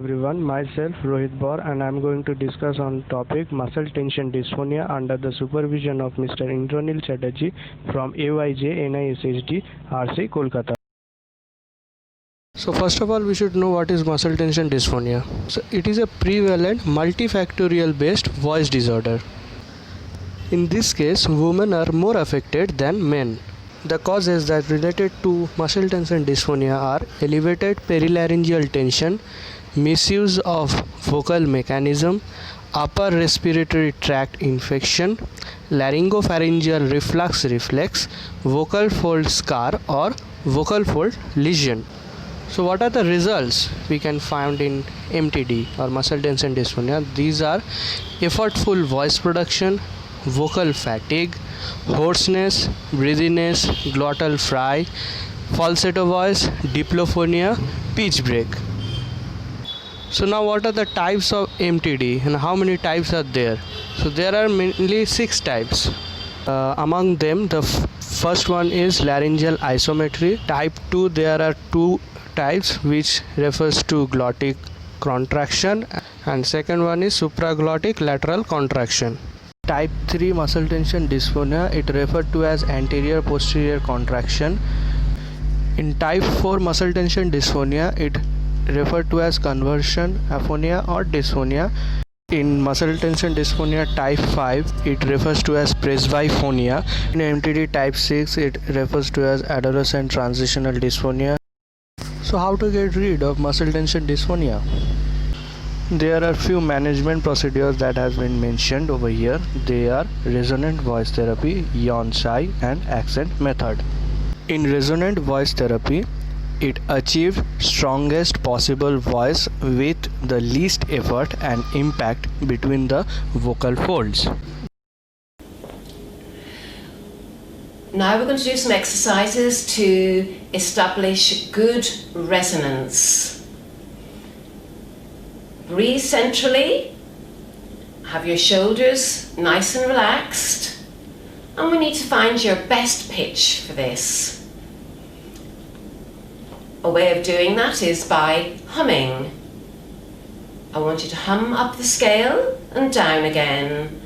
Everyone, myself Rohit Bor, and I am going to discuss on topic muscle tension dysphonia under the supervision of Mr. Indranil Chatterjee from AYJNISHD, RC, Kolkata. So first of all, we should know what is muscle tension dysphonia. So it is a prevalent multifactorial based voice disorder. In this case, women are more affected than men. The causes that related to muscle tension dysphonia are elevated perilaryngeal tension, misuse of vocal mechanism, upper respiratory tract infection, laryngopharyngeal reflex, vocal fold scar or vocal fold lesion. So what are the results we can find in MTD or muscle tension dysphonia? These are effortful voice production, vocal fatigue, hoarseness, breathiness, glottal fry, falsetto voice, diplophonia, pitch break. So now what are the types of MTD and how many types are there? So there are mainly 6 types. Among them, the first one is laryngeal isometry. Type 2, there are 2 types which refers to glottic contraction, and second one is supraglottic lateral contraction. Type 3 muscle tension dysphonia, it referred to as anterior posterior contraction. In type 4 muscle tension dysphonia, it referred to as conversion aphonia or dysphonia. In muscle tension dysphonia type 5, it refers to as presbyphonia. In MTD type 6, it refers to as adolescent transitional dysphonia. So how to get rid of muscle tension dysphonia? There are few management procedures that has been mentioned over here. They are resonant voice therapy, yawn-sai and accent method. In resonant voice therapy, it achieves strongest possible voice with the least effort and impact between the vocal folds. Now we're going to do some exercises to establish good resonance. Breathe centrally, have your shoulders nice and relaxed, and we need to find your best pitch for this. A way of doing that is by humming. I want you to hum up the scale and down again.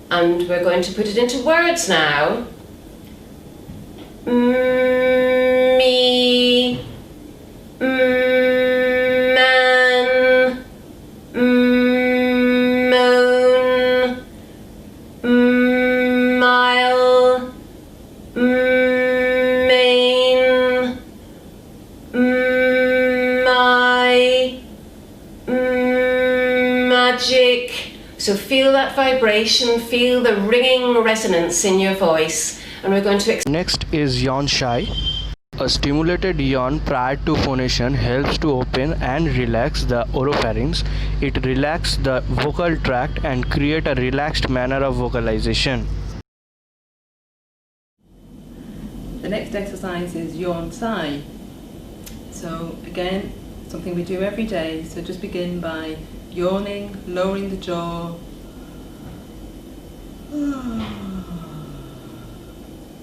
And we're going to put it into words now. Me, man, moan, mile, main, my, magic. So feel that vibration, feel the ringing resonance in your voice. And we're going to next is yawn-sai. A stimulated yawn prior to phonation helps to open and relax the oropharynx. It relaxes the vocal tract and create a relaxed manner of vocalization. The next exercise is yawn-sai. So again, something we do every day. So just begin by yawning, lowering the jaw.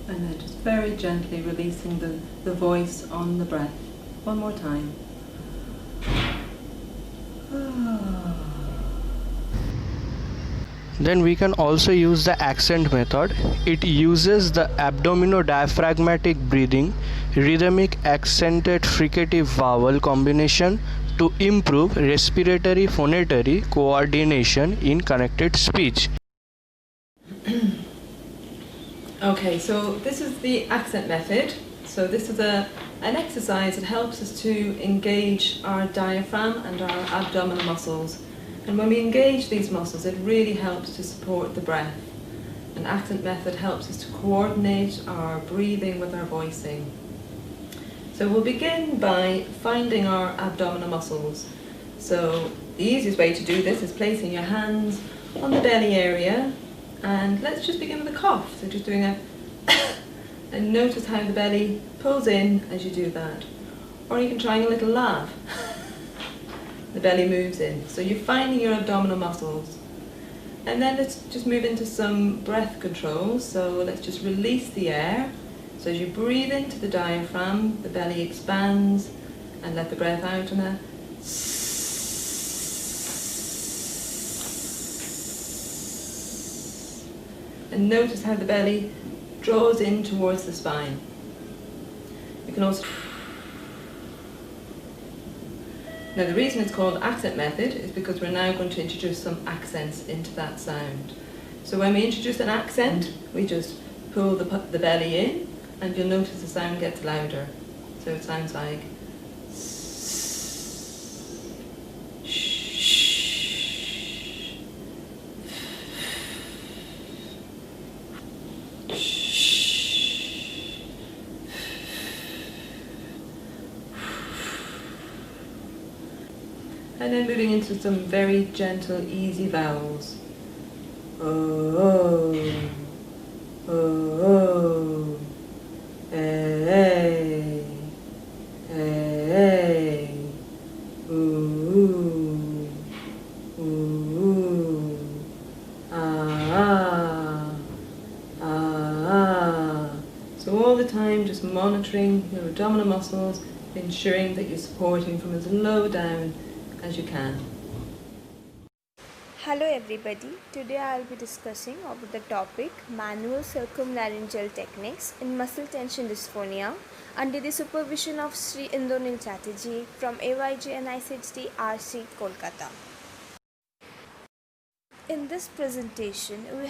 And then just very gently releasing the voice on the breath. One more time. Then we can also use the accent method. It uses the abdomino-diaphragmatic breathing, rhythmic accented fricative vowel combination to improve respiratory phonatory coordination in connected speech. Okay, so this is the accent method. So this is an exercise that helps us to engage our diaphragm and our abdominal muscles. And when we engage these muscles, it really helps to support the breath. An accent method helps us to coordinate our breathing with our voicing. So we'll begin by finding our abdominal muscles. So the easiest way to do this is placing your hands on the belly area, and let's just begin with a cough. So just doing a And notice how the belly pulls in as you do that. Or you can try a little laugh. The belly moves in. So you're finding your abdominal muscles. And then let's just move into some breath control. So let's just release the air. So as you breathe into the diaphragm, the belly expands, and let the breath out on a and notice how the belly draws in towards the spine. You can also... Now the reason it's called accent method is because we're now going to introduce some accents into that sound. So when we introduce an accent, we just pull the belly in, and you'll notice the sound gets louder. So it sounds like and then moving into some very gentle, easy vowels. Oh, oh, oh, hey, hey, ooh, ooh, ah, ah. So all the time just monitoring your abdominal muscles, ensuring that you're supporting from as low down as you can. Hello everybody, today I will be discussing about the topic manual circumlaryngeal techniques in muscle tension dysphonia under the supervision of Sri Indranil Chatterjee from AYJNISD RC Kolkata. In this presentation, we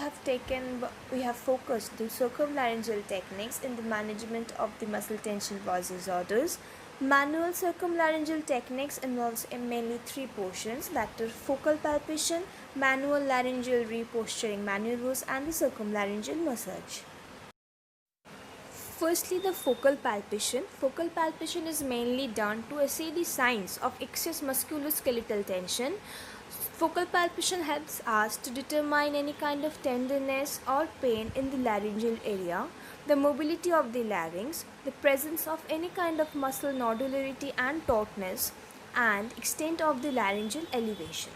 have focused the circumlaryngeal techniques in the management of the muscle tension voice disorders. Manual circumlaryngeal techniques involves mainly three portions, that are focal palpation, manual laryngeal reposturing maneuvers, and the circumlaryngeal massage. Firstly, the focal palpation. Focal palpation is mainly done to assay the signs of excess musculoskeletal tension. Focal palpation helps us to determine any kind of tenderness or pain in the laryngeal area, the mobility of the larynx, the presence of any kind of muscle nodularity and tautness, and extent of the laryngeal elevation.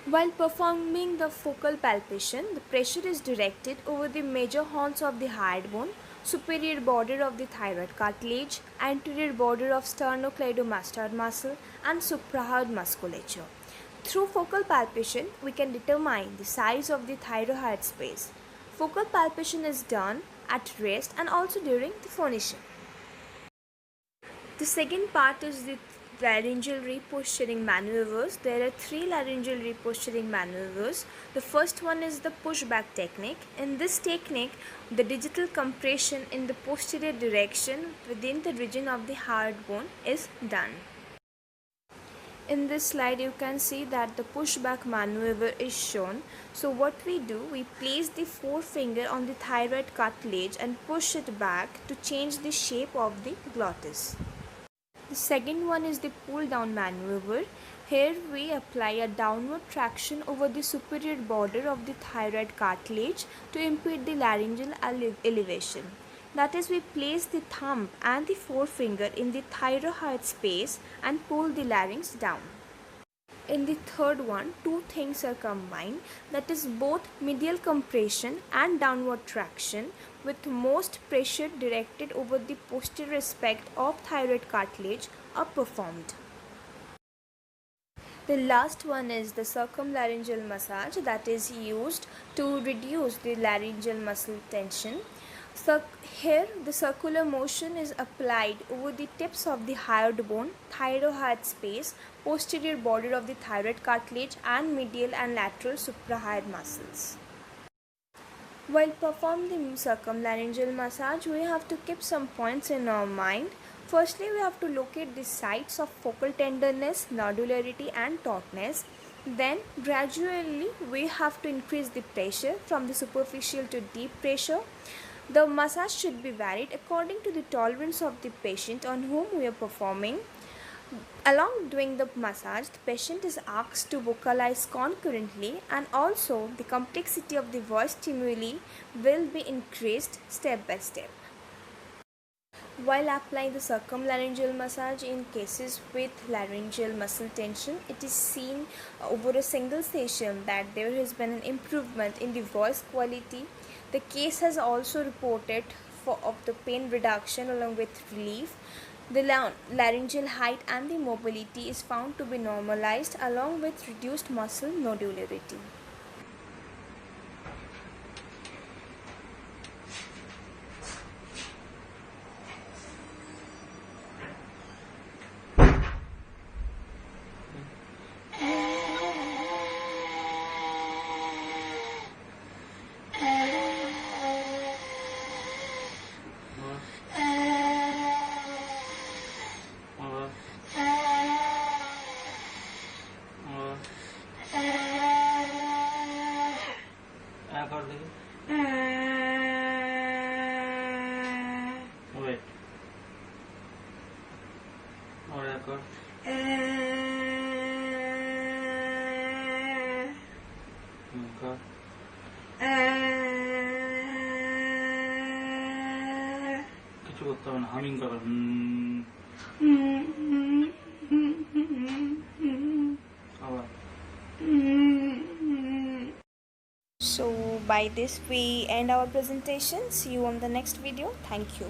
While performing the focal palpation, the pressure is directed over the major horns of the hyoid bone, superior border of the thyroid cartilage, anterior border of sternocleidomastoid muscle, and suprahyoid musculature. Through focal palpation, we can determine the size of the thyroid space. Focal palpation is done at rest and also during the phonition. The second part is the laryngeal reposturing maneuvers. There are three laryngeal reposturing maneuvers. The first one is the pushback technique. In this technique, the digital compression in the posterior direction within the region of the hyoid bone is done. In this slide, you can see that the pushback maneuver is shown. So what we do, we place the forefinger on the thyroid cartilage and push it back to change the shape of the glottis. The second one is the pull down maneuver. Here we apply a downward traction over the superior border of the thyroid cartilage to impede the laryngeal elevation. That is, we place the thumb and the forefinger in the thyroid space and pull the larynx down. In the third one, two things are combined, that is both medial compression and downward traction, with most pressure directed over the posterior aspect of thyroid cartilage are performed. The last one is the circumlaryngeal massage, that is used to reduce the laryngeal muscle tension. Here the circular motion is applied over the tips of the hyoid bone, thyroid space, posterior border of the thyroid cartilage, and medial and lateral suprahyoid muscles. While performing the circumlaryngeal massage, we have to keep some points in our mind. Firstly, we have to locate the sites of focal tenderness, nodularity, and tautness. Then gradually we have to increase the pressure from the superficial to deep pressure. The massage should be varied according to the tolerance of the patient on whom we are performing. Along doing the massage, the patient is asked to vocalize concurrently, and also the complexity of the voice stimuli will be increased step by step. While applying the circumlaryngeal massage in cases with laryngeal muscle tension, it is seen over a single session that there has been an improvement in the voice quality. The case has also reported of the pain reduction along with relief. The laryngeal height and the mobility is found to be normalized along with reduced muscle nodularity. Wait. और कर কিছু করতে হবে না humming কর আবার So by this we end our presentation. See you on the next video. Thank you.